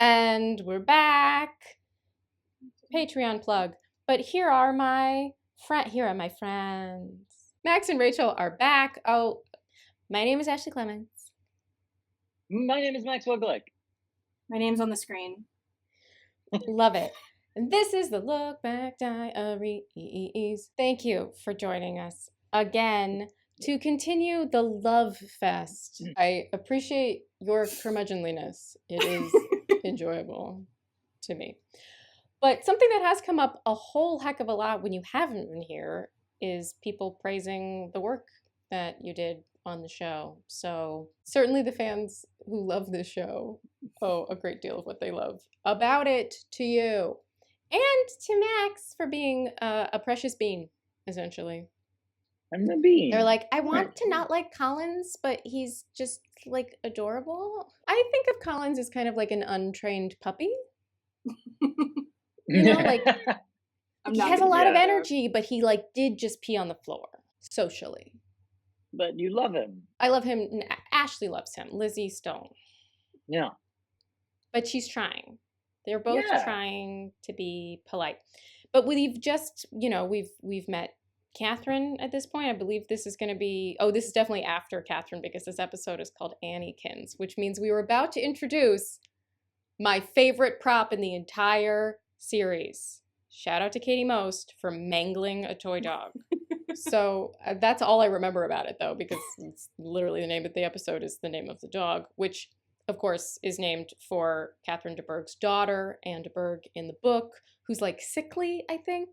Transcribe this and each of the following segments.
And we're back. Patreon plug. But here are my friends. Max and Rachel are back. Oh, my name is Ashley Clements. My name is Maxwell Glick. My name's on the screen. Love it. And this is the Look Back Diaries. Thank you for joining us again to continue the love fest. I appreciate your curmudgeonliness. It is enjoyable to me. But something that has come up a whole heck of a lot when you haven't been here is people praising the work that you did on the show. So certainly the fans who love this show owe a great deal of what they love about it to you. And to Max for being a precious bean, essentially. I'm the bean. They're like, I want to not like Collins, but he's just like adorable. I think of Collins as kind of like an untrained puppy. You know, like he has a lot of energy, but he like did just pee on the floor socially. But you love him. I love him. Ashley loves him. Lizzie Stone. Yeah. But she's trying. They're both trying to be polite. But we've just, we've met Catherine at this point. I believe this is going to be, this is definitely after Catherine because this episode is called Annykins, which means we were about to introduce my favorite prop in the entire series. Shout out to Katie Most for mangling a toy dog. So that's all I remember about it, though, because it's literally the name of the episode is the name of the dog, which, of course, is named for Catherine de Bourgh's daughter, Anne de Bourgh, in the book, who's like sickly, I think,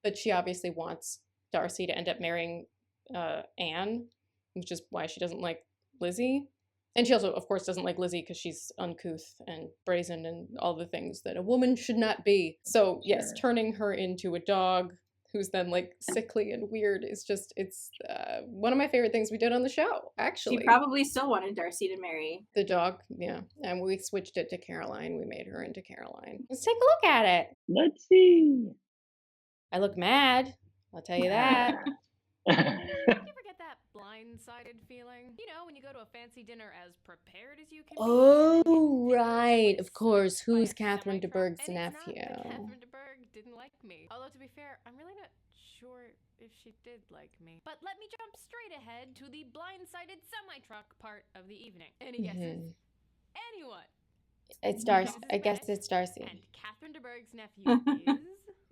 but she obviously wants Darcy to end up marrying Anne, which is why she doesn't like Lizzie. And she also, of course, doesn't like Lizzie because she's uncouth and brazen and all the things that a woman should not be. So, yes, turning her into a dog who's then like sickly and weird is just, it's one of my favorite things we did on the show, actually. She probably still wanted Darcy to marry. The dog, yeah. And we switched it to Caroline. We made her into Caroline. Let's take a look at it. Let's see. I look mad. I'll tell you that. You ever get that blindsided feeling? You know, when you go to a fancy dinner as prepared as you can be. Oh, right. Of course. Who's Catherine de Bourgh's nephew? Catherine de Bourgh didn't like me. Although, to be fair, I'm really not sure if she did like me. But let me jump straight ahead to the blindsided semi-truck part of the evening. Any guesses? Anyone? It's Darcy. I guess it's Darcy. And Catherine de Bourgh's nephew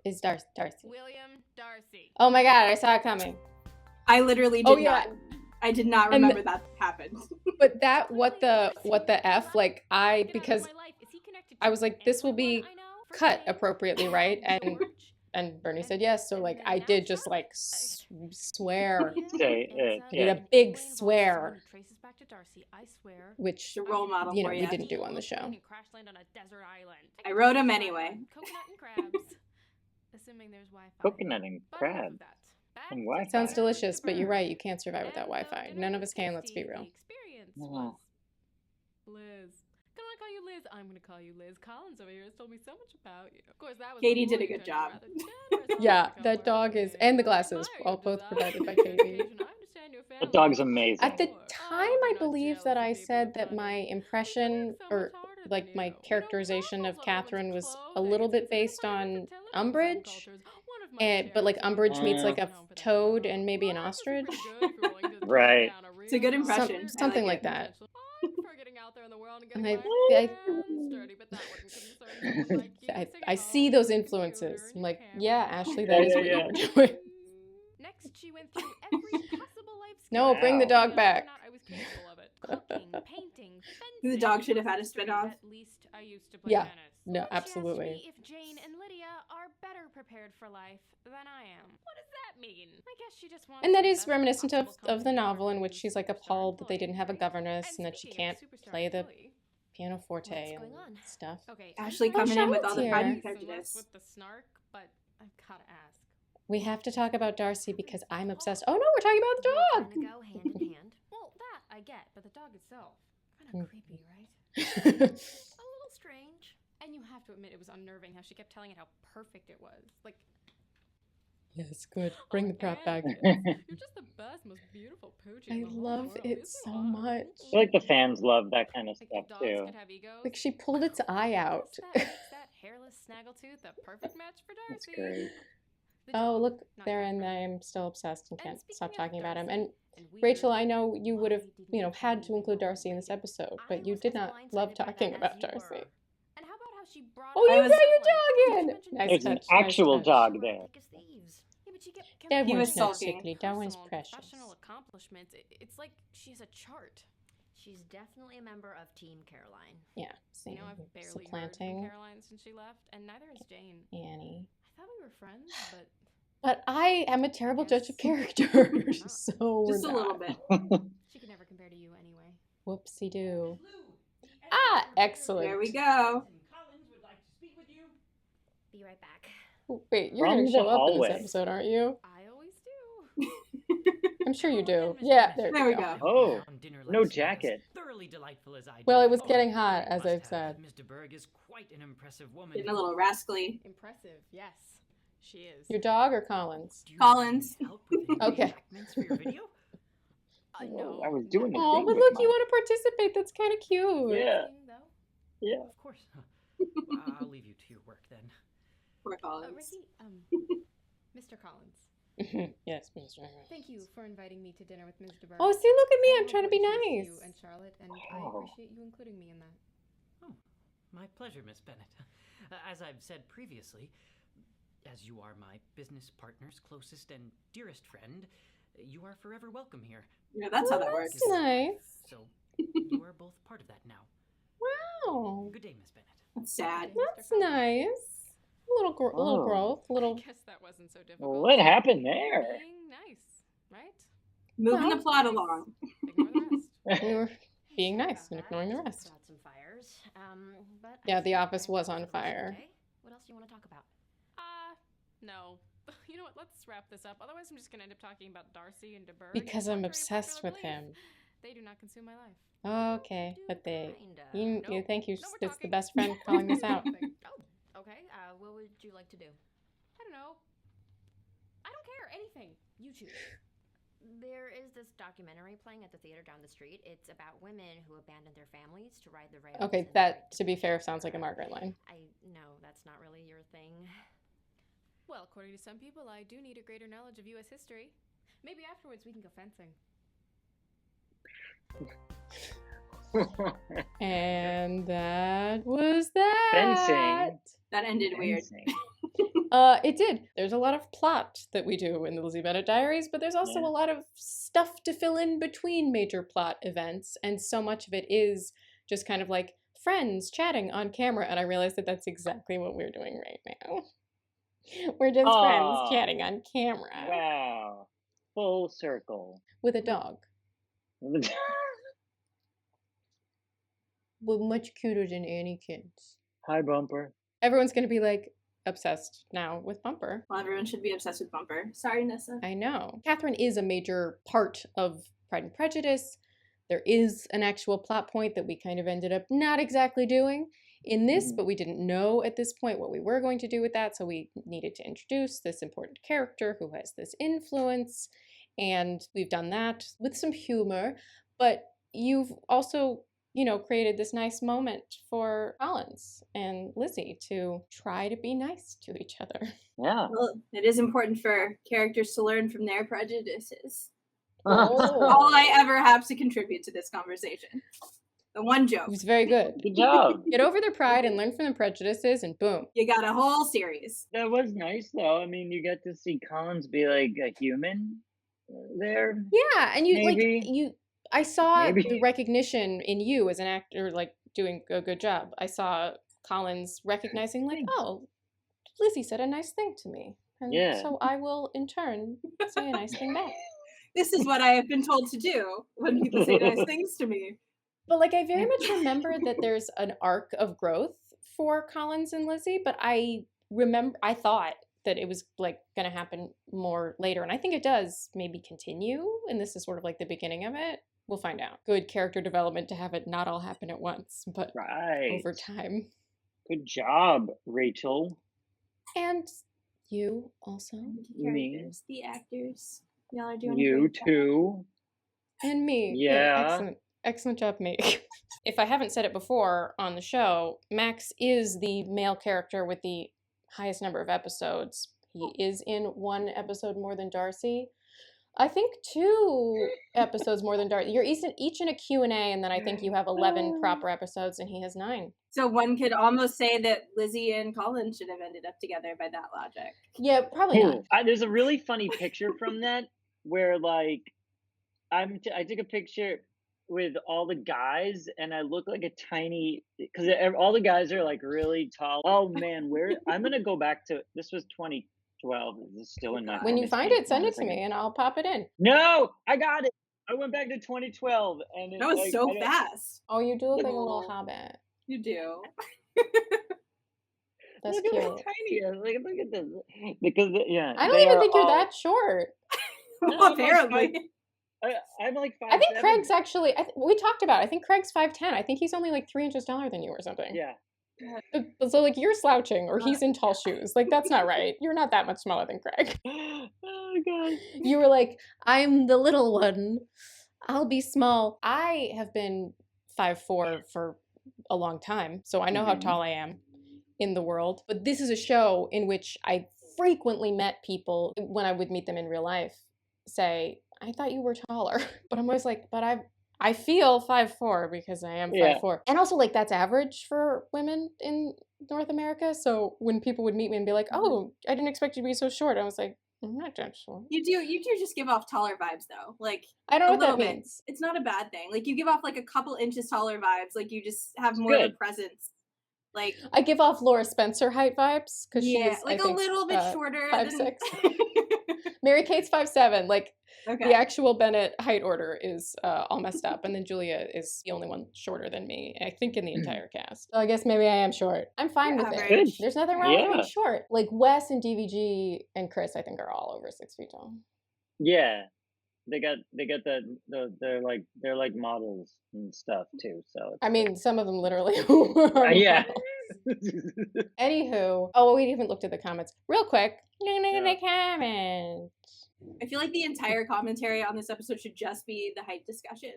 is Darcy. William Darcy. Oh my God, I saw it coming. I literally did not. I did not remember that happened. But that what the F, like because I was like, this will be cut appropriately, right? And Bernie said yes, so like I did just like swear. Say did a big swear. Traces back to Darcy, I swear. Which the role model we didn't do on the show. I wrote him anyway. Coconut and crabs. Assuming there's Wi-Fi. Coconut and crab. And Wi-Fi. Sounds delicious, but you're right. You can't survive without Wi-Fi. None of us can. Let's be real. Was Liz. Can I call you Liz? I'm gonna call you Liz. Collins over here has told me so much about you. Of course, that was Katie did a good job. Yeah, that dog is, and the glasses, all both provided by Katie. The dog's amazing. At the time, I believe that I said that my impression, or like my characterization of Catherine was a little bit based on Umbridge. But like Umbridge meets like a toad and maybe an ostrich. Right. It's a good impression. Something like that. And I see those influences. I'm like, yeah, Ashley, that is what you're doing. Next, she went through every possible life skill. No, bring the dog back. I was capable of it. Cooking, painting, the dog should have had a spin-off. At least I used to play tennis. No, absolutely. She asked me if Jane and Lydia are better prepared for life than I am. What does that mean? I guess she just wants. And that is reminiscent of the novel in which she's like appalled that they didn't have a governess and that she can't play the pianoforte and stuff. Okay, Ashley coming in with all the Pride and Prejudice. With the snark, but I've gotta ask. We have to talk about Darcy because I'm obsessed. Oh no, we're talking about the dog. They go hand in hand. Well, that I get, but the dog itself, kind of creepy, right? A little strange. And you have to admit, it was unnerving how she kept telling it how perfect it was. Like, Yes, good. Bring the prop back. You're just the best, most beautiful poochie. I love it so much. I feel like the fans love that kind of Like stuff the dogs too. could have egos. Like she pulled its eye out. Makes that hairless snaggletooth a perfect match for That's Darcy. great. The Oh, dog, look, not there, and Catherine. I'm still obsessed and And can't speaking stop of talking about him. Darcy, And weird, Rachel, I know you would have, why didn't had to tell me include about Darcy in this Glick? episode, I but you was did as not love blindsided by talking that about as you Darcy. were. And how about how she brought Oh, up you I brought was- your dog Did you in! mention Nice There's touch, an nice actual touch. dog We're there. thick as thieves. Yeah, but you get That He was one's not sulking. sickly, that one's personal and precious. professional accomplishments. It's like she has a chart. She's definitely a member of Team Caroline. Yeah, same. You know, I've barely heard from Supplanting Caroline since she left, and neither has Jane. Annie. I thought we were friends, but But I am a terrible judge of Yes. characters, so we're Just a not. little bit. she could never compare to you anyway. Whoopsie doo. Ah, excellent. There we go. Be right back. Wait, you're From going to the show up in hallway. this episode, aren't you? I always do. I'm sure you do. Yeah, there There we we go. go. Oh, no last jacket. night, as thoroughly delightful as I Well, did. it was Oh, getting you hot, as must I've have. said. Mr. Berg is quite an impressive woman. Getting a little rascally. Impressive, yes. She is. Your dog or Collins? Do you Collins. need help with any Okay. reenactments for your video? No. I was doing Oh, thing but with look, you mine. want to participate. That's kind of cute. Yeah. Though? Yeah. Of course. I'll leave you to your work then. Poor Collins. Ricky, Mr. Collins, Yes, Mr. thank you for inviting me to dinner with Mr. Berg. Oh, see, look at me. I I'm love trying to what be he says to nice. You and Charlotte, and I Oh. appreciate you including me in that. Oh, my pleasure, Miss Bennett. As I've said previously, as you are my business partner's closest and dearest friend, you are forever welcome here. Yeah, that's how that Oh, works. that's nice. So, you are both part of that now. Wow. Good day, Miss Bennett. That's sad. That's nice. A little, little Oh. growth. A I little. guess that wasn't so difficult. Well, what happened there? Being nice, right? Moving Well, the plot along. Ignore the rest. We were being Sorry nice about and that. ignoring the Just rest. put out some fires. But I Yeah, the see office you're was very on close fire. today. What else do you want to talk about? No. You know what? Let's wrap this up. Otherwise, I'm just gonna end up talking about Darcy and DeBerg. Because I'm obsessed with him. They do not consume my life. Okay, Do but they. kinda. You Nope. think you? No, we're It's the talking. best friend calling this out. Oh, okay. What would you like to do? I don't know. I don't care. Anything. You choose. There is this documentary playing at the theater down the street. It's about women who abandoned their families to ride the rails. Okay, and that, break to be the fair, bank. sounds like a Margaret line. I know that's not really your thing. Well, according to some people, I do need a greater knowledge of U.S. history. Maybe afterwards we can go fencing. And that was that. Fencing. That ended weird. Fencing. It did. There's a lot of plot that we do in the Lizzie Bennett Diaries, but there's also Yeah. a lot of stuff to fill in between major plot events, and so much of it is just kind of like friends chatting on camera, and I realized that that's exactly what we're doing right now. We're just friends Aw. chatting on camera Wow. Full circle. with a dog. Well, much cuter than Annie kids. Hi, Bumper. Everyone's gonna be like obsessed now with Bumper. Well, everyone should be obsessed with Bumper. Sorry, Nissa. I know. Catherine is a major part of Pride and Prejudice. There is an actual plot point that we kind of ended up not exactly doing in this, Mhm. but we didn't know at this point what we were going to do with that, so we needed to introduce this important character who has this influence, and we've done that with some humor, but you've also, created this nice moment for Collins and Lizzie to try to be nice to each other. Yeah. Well, it is important for characters to learn from their prejudices. Oh. All I ever have to contribute to this conversation. The one joke. It was very good. Good job. Get over their pride and learn from their prejudices, and boom. You got a whole series. That was nice, though. I mean, you get to see Collins be like a human there. Yeah, and Maybe. I saw Maybe. the recognition in you as an actor, like doing a good job. I saw Collins recognizing, like, Thanks. oh, Lizzie said a nice thing to me, and Yeah. so I will in turn say a nice thing back. This is what I have been told to do when people say nice things to me. But like, I very much remember that there's an arc of growth for Collins and Lizzie, but I thought that it was like going to happen more later, and I think it does maybe continue, and this is sort of like the beginning of it. We'll find out. Good character development to have it not all happen at once, but Right. over time. Good job, Rachel. And You also? The characters, the actors. Y'all are doing a You great job. too. And me. Yeah. Excellent job, me. If I haven't said it before on the show, Max is the male character with the highest number of episodes. He is in one episode more than Darcy. I think 2 episodes more than Darcy. You're each in a Q&A, and then I think you have 11 proper episodes, and he has 9. So one could almost say that Lizzie and Colin should have ended up together by that logic. Yeah, probably not. There's a really funny picture from that where like I took a picture with all the guys and I look like a tiny because all the guys are like really tall. Oh man, I'm gonna go back to this was 2012. This is still in my When you find it, send it to me and I'll pop it in. No, I got it. I went back to 2012 and that was like, so fast. Oh, you do look like a little hobbit. You do. That's look cute. at how tiny. Like, look at this. Because yeah, I don't even think you're that short. Well, apparently. I'm like 5'7". I think Craig's actually. We talked about it. I think Craig's 5'10". I think he's only like 3 inches taller than you or something. Yeah. So like you're slouching or he's in tall shoes. Like that's not right. You're not that much smaller than Craig. Oh god. You were like, I'm the little one. I'll be small. I have been 5'4" for a long time, so I know how tall I am in the world. But this is a show in which I frequently met people when I would meet them in real life say, I thought you were taller. But I'm always like, but I feel 5'4" because I am 5'4". And also like that's average for women in North America. So when people would meet me and be like, oh, I didn't expect you to be so short, I was like, I'm not that short. You do just give off taller vibes though. Like I don't know what that bit. means. It's not a bad thing. Like you give off like a couple inches taller vibes. Like you just have more of a presence. Like I give off Laura Spencer height vibes because she's like I think, a little bit shorter. 5'6". Mary Kate's 5'7". Like the actual Bennett height order is all messed up, and then Julia is the only one shorter than me. I think in the entire cast. So I guess maybe I am short. I'm fine with it. Good. There's nothing wrong with being short. Like Wes and DVG and Chris, I think are all over 6 feet tall. Yeah. They got they're like models and stuff too. So I mean, some of them literally. yeah. Anywho, oh, we haven't looked at the comments real quick. The comments. I feel like the entire commentary on this episode should just be the height discussion.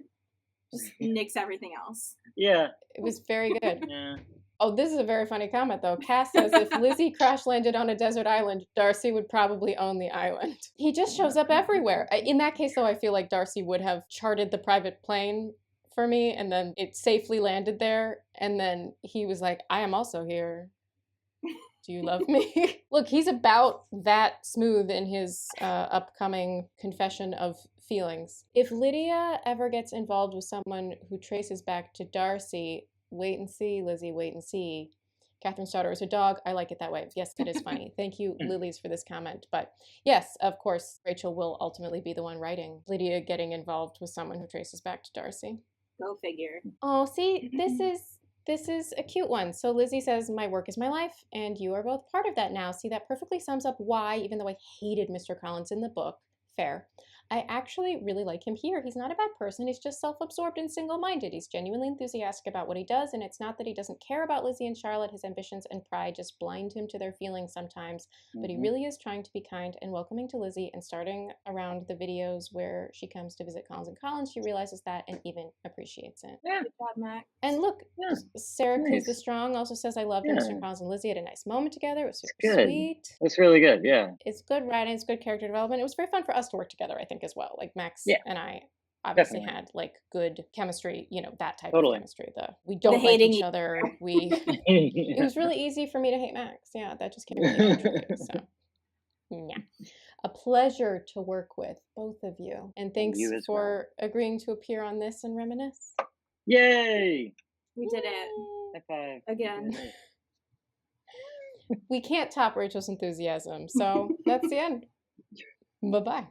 Just nix everything else. Yeah. It was very good. Yeah. Oh, this is a very funny comment, though. Cass says, if Lizzie crash landed on a desert island, Darcy would probably own the island. He just shows up everywhere. In that case, though, I feel like Darcy would have chartered the private plane for me, and then it safely landed there, and then he was like, I am also here. Do you love me? Look, he's about that smooth in his upcoming confession of feelings. If Lydia ever gets involved with someone who traces back to Darcy, wait and see, Lizzie, wait and see. Catherine's daughter is a dog. I like it that way. Yes, that is funny. Thank you, Lilies, for this comment. But yes, of course, Rachel will ultimately be the one writing Lydia getting involved with someone who traces back to Darcy. Go figure. Oh, see, this is a cute one. So Lizzie says, my work is my life, and you are both part of that now. See, that perfectly sums up why, even though I hated Mr. Collins in the book, fair, I actually really like him here. He's not a bad person. He's just self-absorbed and single-minded. He's genuinely enthusiastic about what he does, and it's not that he doesn't care about Lizzie and Charlotte. His ambitions and pride just blind him to their feelings sometimes, but he really is trying to be kind and welcoming to Lizzie, and starting around the videos where she comes to visit Collins and Collins, she realizes that and even appreciates it. Yeah, good job, Max. And look, Sarah Cruz the Strong also says, I loved Mr. Collins and Lizzie had a nice moment together. It was super sweet. It's really good, yeah. It's good writing, it's good character development. It was very fun for us to work together, I think, as well. Like Max and I obviously had like good chemistry, you know, that type of chemistry. We don't like each other. It was really easy for me to hate Max. Yeah, that just came really naturally. So yeah. A pleasure to work with both of you. And thanks for agreeing to appear on this and reminisce. Yay! We did it. High five. Again. We can't top Rachel's enthusiasm, so that's the end. Bye-bye.